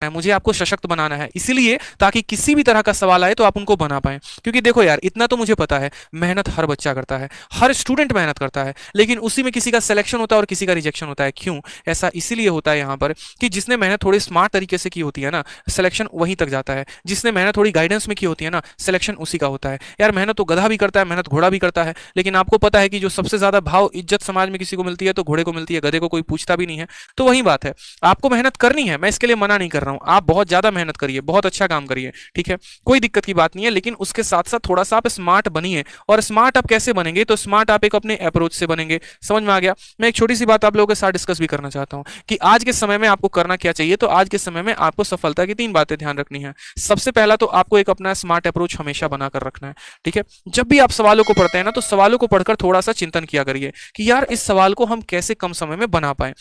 मुझे आपको सशक्त बनाना है, इसीलिए ताकि किसी भी तरह का सवाल आए तो आप उनको बना पाए। क्योंकि देखो यार, इतना तो मुझे पता है, मेहनत हर बच्चा करता है, हर स्टूडेंट मेहनत करता है, लेकिन उसी में किसी का सिलेक्शन होता है और किसी का रिजेक्शन होता है। क्यों? ऐसा इसीलिए होता है यहाँ पर कि जिसने मेहनत थोड़ी स्मार्ट तरीके से की होती है ना, सिलेक्शन वहीं तक जाता है। जिसने मेहनत थोड़ी गाइडेंस में की होती है ना, सिलेक्शन उसी का होता है। यार मेहनत तो गधा भी करता है, मेहनत घोड़ा भी करता है, लेकिन आपको पता है कि जो सबसे ज्यादा भाव इज्जत समाज में किसी को मिलती है तो घोड़े को मिलती है, गधे को कोई पूछता भी नहीं है। तो वही बात है, आपको मेहनत करनी है, मैं इसके लिए मना नहीं कर रहा हूं, आप बहुत ज्यादा मेहनत करिए, बहुत अच्छा काम करिए, ठीक है, कोई दिक्कत की बात नहीं है, लेकिन उसके साथ साथ थोड़ा सा आप स्मार्ट बनिए। और स्मार्ट आप कैसे बनेंगे? तो स्मार्ट आप एक अपने अप्रोच से बनेंगे। समझ में आ गया? मैं एक छोटी सी बात आप लोगों के साथ डिस्कस भी करना चाहता हूं कि आज के समय में आपको करना क्या चाहिए। तो आज के समय में आपको सफलता की 3 बातें ध्यान रखनी है। सबसे पहला तो आपको एक अपना स्मार्ट अप्रोच हमेशा बनाकर रखना है, ठीक है। जब भी आप सवालों को पढ़ते हैं ना, तो सवालों को पढ़कर थोड़ा सा चिंतन किया करिए कि यार इस सवाल को हम कैसे कम समय में बना पाए,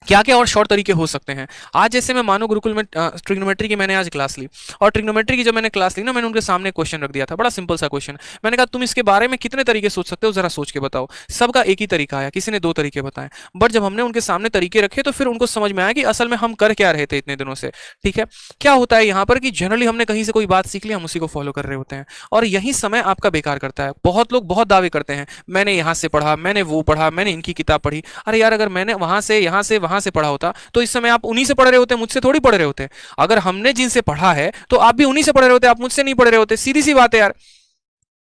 क्या क्या और शॉर्ट तरीके हो सकते हैं। आज जैसे मैं मानो गुरुकुल में ट्रिग्नोमेट्री की मैंने आज क्लास ली, और ट्रिग्नोमेट्री की जब मैंने क्लास ली ना, मैंने उनके सामने क्वेश्चन रख दिया था, बड़ा सिंपल सा क्वेश्चन। मैंने कहा तुम इसके बारे में कितने तरीके सोच सकते हो, जरा सोच के बताओ। सबका एक ही तरीका आया, किसी ने 2 तरीके बताए। बट जब हमने उनके सामने तरीके रखे तो फिर उनको समझ में आया कि असल में हम कर क्या रहे थे इतने दिनों से, ठीक है। क्या होता है यहाँ पर कि जनरली हमने कहीं से कोई बात सीख ली, हम उसी को फॉलो कर रहे होते हैं, और यही समय आपका बेकार करता है। बहुत लोग बहुत दावे करते हैं, मैंने यहाँ से पढ़ा, मैंने वो पढ़ा, मैंने इनकी किताब पढ़ी। अरे यार, अगर मैंने वहां से यहाँ से वहां से पढ़ा होता तो इस समय आप उन्हीं से पढ़ रहे होते, मुझसे थोड़ी पढ़ रहे होते। अगर हमने जिनसे पढ़ा है तो आप भी उन्हीं से पढ़ रहे होते, आप मुझसे नहीं पढ़ रहे होते। सीधी सी बात है यार,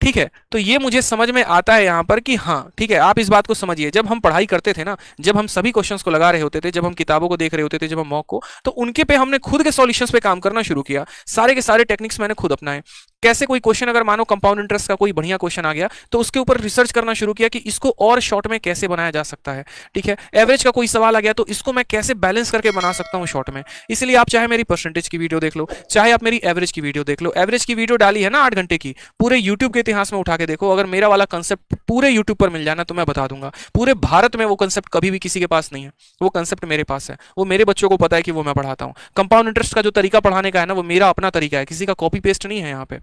ठीक है। तो ये मुझे समझ में आता है यहाँ पर कि हाँ ठीक है, आप इस बात को समझिए। जब हम पढ़ाई करते थे ना, जब हम सभी क्वेश्चंस को लगा रहे होते थे, जब हम किताबों को देख रहे होते थे, जब हम मॉक को, तो उनके पे हमने खुद के सॉल्यूशंस पे काम करना शुरू किया। सारे के सारे टेक्निक्स मैंने खुद अपनाए। कैसे कोई क्वेश्चन, अगर मानो कंपाउंड इंटरेस्ट का कोई बढ़िया क्वेश्चन आ गया, तो उसके ऊपर रिसर्च करना शुरू किया कि इसको और शॉर्ट में कैसे बनाया जा सकता है, ठीक है। एवरेज का कोई सवाल आ गया तो इसको मैं कैसे बैलेंस करके बना सकता हूँ शॉर्ट में। इसलिए आप चाहे मेरी परसेंटेज की वीडियो देख लो, चाहे आप मेरी एवरेज की वीडियो देख लो। एवरेज की वीडियो डाली है ना 8 घंटे की, पूरे यूट्यूब के इतिहास में उठा के देखो। अगर मेरा वाला कंसेप्ट पूरे यूट्यूब पर मिल जाना तो मैं बता दूंगा, पूरे भारत में वो कंसेप्ट कभी भी किसी के पास नहीं है। वो कंसेप्ट मेरे पास है, वो मेरे बच्चों को पता है कि वो मैं पढ़ाता हूँ। कंपाउंड इंटरेस्ट का जो तरीका पढ़ाने का है ना, वो मेरा अपना तरीका है, किसी का कॉपी पेस्ट नहीं है यहाँ पे,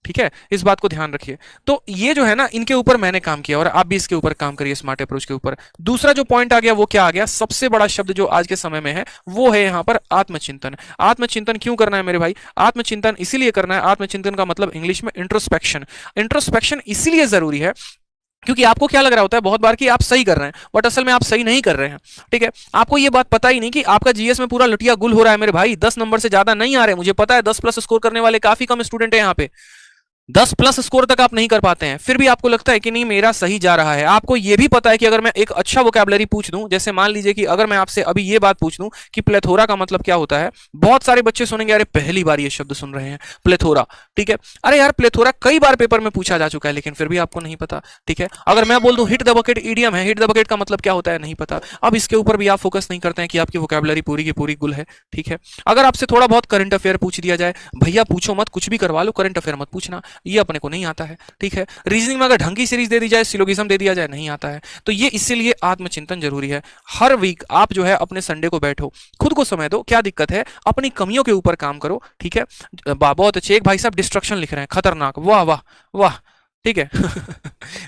ठीक है। इस बात को ध्यान रखिए। तो ये जो है ना, इनके ऊपर मैंने काम किया और आप भी इसके ऊपर काम करिए, स्मार्ट अप्रोच के ऊपर। दूसरा जो पॉइंट आ गया वो क्या आ गया, सबसे बड़ा शब्द जो आज के समय में है वो है यहाँ पर आत्मचिंतन। आत्मचिंतन क्यों करना है मेरे भाई? आत्मचिंतन इसीलिए करना है, आत्मचिंतन का मतलब इंग्लिश में इंट्रोस्पेक्शन। इंट्रोस्पेक्शन इसीलिए जरूरी है क्योंकि आपको क्या लग रहा होता है बहुत बार कि आप सही कर रहे हैं, बट असल में आप सही नहीं कर रहे हैं, ठीक है। आपको ये बात पता ही नहीं कि आपका जीएस में पूरा लुटिया गुल हो रहा है मेरे भाई, 10 नंबर से ज्यादा नहीं आ रहे। मुझे पता है 10 प्लस स्कोर करने वाले काफी कम स्टूडेंट है यहाँ पे, 10 प्लस स्कोर तक आप नहीं कर पाते हैं, फिर भी आपको लगता है कि नहीं मेरा सही जा रहा है। आपको यह भी पता है कि अगर मैं एक अच्छा वोकैबुलरी पूछ दूं, जैसे मान लीजिए कि अगर मैं आपसे अभी ये बात पूछ दूं कि प्लेथोरा का मतलब क्या होता है, बहुत सारे बच्चे सुनेंगे अरे पहली बार ये शब्द सुन रहे हैं प्लेथोरा, ठीक है। अरे यार प्लेथोरा कई बार पेपर में पूछा जा चुका है, लेकिन फिर भी आपको नहीं पता, ठीक है। अगर मैं बोल दूं हिट द बकेट ईडियम है, हिट द बकेट का मतलब क्या होता है नहीं पता। अब इसके ऊपर भी आप फोकस नहीं करते हैं कि आपकी वोकैबुलरी पूरी की पूरी गुल है, ठीक है। अगर आपसे थोड़ा बहुत करंट अफेयर पूछ दिया जाए, भैया पूछो मत, कुछ भी करवा लो, करंट अफेयर मत पूछना, ये अपने को नहीं आता है, ठीक है। रीजनिंग में अगर ढंग की सीरीज दे दी जाए, सिलोगिज्म दे दिया जाए, नहीं आता है। तो ये इसीलिए आत्मचिंतन जरूरी है। हर वीक आप जो है अपने संडे को बैठो, खुद को समय दो, क्या दिक्कत है, अपनी कमियों के ऊपर काम करो, ठीक है। बहुत अच्छे, एक भाई साहब डिस्ट्रक्शन लिख रहे हैं, खतरनाक, वाह वाह वाह, ठीक है।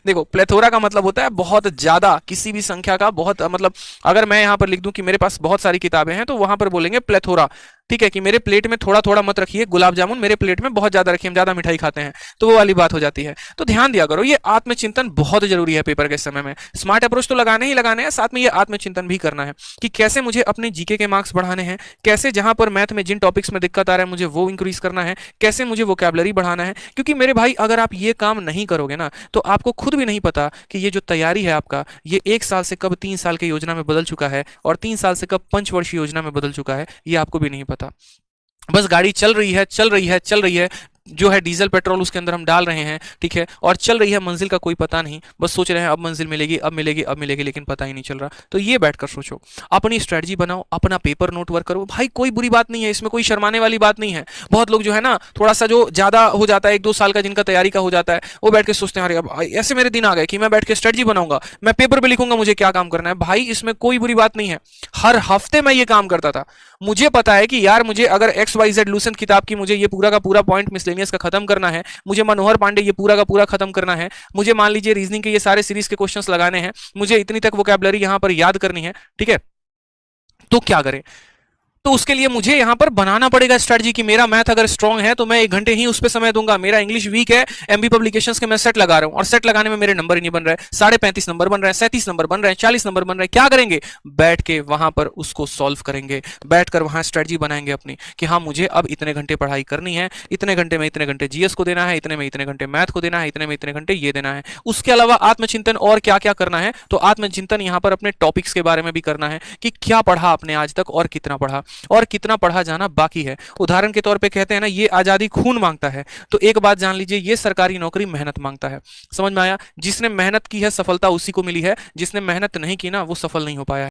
देखो प्लेथोरा का मतलब होता है बहुत ज्यादा, किसी भी संख्या का बहुत, मतलब अगर मैं यहां पर लिख दूं कि मेरे पास बहुत सारी किताबें हैं, तो वहां पर बोलेंगे प्लेथोरा, ठीक है। कि मेरे प्लेट में थोड़ा थोड़ा मत रखिए गुलाब जामुन, मेरे प्लेट में बहुत ज्यादा रखिए, हम ज्यादा मिठाई खाते हैं, तो वो वाली बात हो जाती है। तो ध्यान दिया करो, ये आत्मचिंतन बहुत जरूरी है पेपर के समय में। स्मार्ट अप्रोच तो लगाने ही लगाने हैं, साथ में ये आत्मचिंतन भी करना है कि कैसे मुझे अपने जीके के मार्क्स बढ़ाने हैं, कैसे जहां पर मैथ में जिन टॉपिक्स में दिक्कत आ रहा है मुझे वो इंक्रीज करना है, कैसे मुझे वोकैबुलरी बढ़ाना है। क्योंकि मेरे भाई अगर आप ये काम नहीं करोगे ना, तो आपको खुद भी नहीं पता कि ये जो तैयारी है आपका, ये 1 साल से कब 3 साल की योजना में बदल चुका है, और 3 साल से कब पंचवर्षीय योजना में बदल चुका है, ये आपको भी नहीं पता। बस गाड़ी चल रही है चल रही है चल रही है, जो है डीजल पेट्रोल उसके अंदर हम डाल रहे हैं, ठीक है, और चल रही है, मंजिल का कोई पता नहीं, बस सोच रहे हैं अब मंजिल मिलेगी अब मिलेगी अब मिलेगी, लेकिन पता ही नहीं चल रहा। तो ये बैठकर सोचो, अपनी स्ट्रेटजी बनाओ, अपना पेपर नोट वर्क करो भाई, कोई बुरी बात नहीं है इसमें, कोई शर्माने वाली बात नहीं है। बहुत लोग जो है ना, थोड़ा सा जो ज्यादा हो जाता है, 1-2 साल का जिनका तैयारी का हो जाता है, वो बैठ के सोचते हैं अरे अब ऐसे मेरे दिन आ गए कि मैं बैठ के स्ट्रेटजी बनाऊंगा, मैं पेपर भी लिखूंगा, मुझे क्या काम करना है। भाई इसमें कोई बुरी बात नहीं है, हर हफ्ते मैं ये काम करता था। मुझे पता है कि यार मुझे अगर XYZ लूसेंट किताब की मुझे ये पूरा का पूरा पॉइंट मिसलेनियस का खत्म करना है, मुझे मनोहर पांडे ये पूरा का पूरा खत्म करना है, मुझे मान लीजिए रीजनिंग के ये सारे सीरीज के क्वेश्चंस लगाने हैं, मुझे इतनी तक वोकैबुलरी यहां पर याद करनी है, ठीक है। तो क्या करें? तो उसके लिए मुझे यहाँ पर बनाना पड़ेगा स्ट्रेटजी कि मेरा मैथ अगर स्ट्रांग है तो मैं 1 घंटे ही उस पर समय दूंगा। मेरा इंग्लिश वीक है, एमबी पब्लिकेशंस के मैं सेट लगा रहा हूँ और सेट लगाने में मेरे नंबर ही नहीं बन रहे, 35.5 नंबर बन रहे हैं, 37 नंबर बन रहे हैं, 40 नंबर बन रहे हैं। क्या करेंगे? बैठ के वहां पर उसको सॉल्व करेंगे, बैठकर वहां स्ट्रेटजी बनाएंगे अपनी कि हाँ मुझे अब इतने घंटे पढ़ाई करनी है, इतने घंटे में इतने घंटे जीएस को देना है, इतने में इतने घंटे मैथ को देना है, इतने में इतने घंटे ये देना है। उसके अलावा आत्मचिंतन और क्या क्या करना है, तो आत्मचिंतन यहाँ पर अपने टॉपिक्स के बारे में भी करना है कि क्या पढ़ा आपने आज तक और कितना पढ़ा और कितना पढ़ा जाना बाकी है। उदाहरण के तौर पे कहते हैं ना, ये आजादी खून मांगता है, तो एक बात जान लीजिए, ये सरकारी नौकरी मेहनत मांगता है। समझ में आया? जिसने मेहनत की है सफलता उसी को मिली है, जिसने मेहनत नहीं की ना वो सफल नहीं हो पाया है।